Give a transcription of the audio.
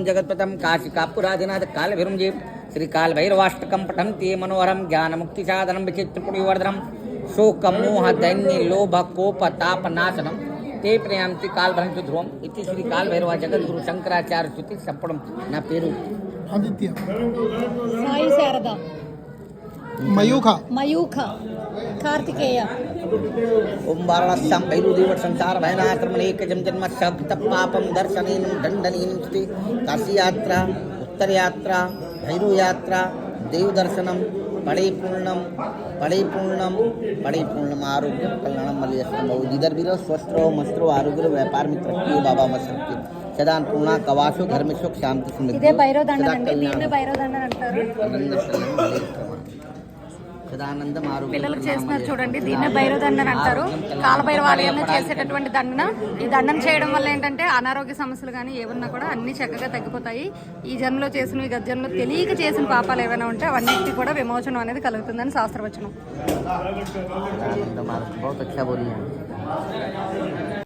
जगत्पतम काशी कापुरादिनाथ काल विरुंजे श्री काल भैरवाष्टकम पठन्ति मनोहरम ज्ञान मुक्ति साधनम विचित्र पुण्यवर्धनम शोक मोह दैन्य लोभ कोप ताप नाशनम ते प्रयान्ति काल भ्रंशु ध्रुवम इति श्री काल भैरव जगद्गुरु शंकराचार्य स्तुति संपणम ना पेरू आदित्य साई शारदा मयूख कार्तिकेय ओम वाराणस्यां भैरुदेव संसार भयनात्रमनेक जम जन्म सब पापम दर्शनेन दंडनेन स्तुति काशी यात्रा उत्तर यात्रा भैरव यात्रा देव दर्शनम परिपूर्णम आरोग्यम कल्याणम मलयस्तम जिधर भी स्वस्थ रहो मस्त रहो आरोग्य व्यापार मित्र की बाबा मस्त सदा पूर्णा कवासो घर में सुख शांति समृद्धि ఇదే భైరవదండం అండి దీన్ని భైరవదండం అంటారు సదానందం ఆరోగ్యం పిల్లలకు చేస్తున్నారు చూడండి దీన్నే భైరవదండం అంటారు కాలభైరవ ఆలయంలో చేసేటటువంటి దండన ఈ దండం చేయడం వల్ల ఏంటంటే అనారోగ్య సమస్యలు కానీ ఏమన్నా కూడా అన్ని చక్కగా తగ్గిపోతాయి ఈ జన్మలో చేసిన ఈ గర్జనలో తెలియక చేసిన పాపాలు ఏమైనా ఉంటే అవన్నిటికీ కూడా విమోచనం అనేది కలుగుతుందని శాస్త్రవచనం बहुत अच्छा बोली है।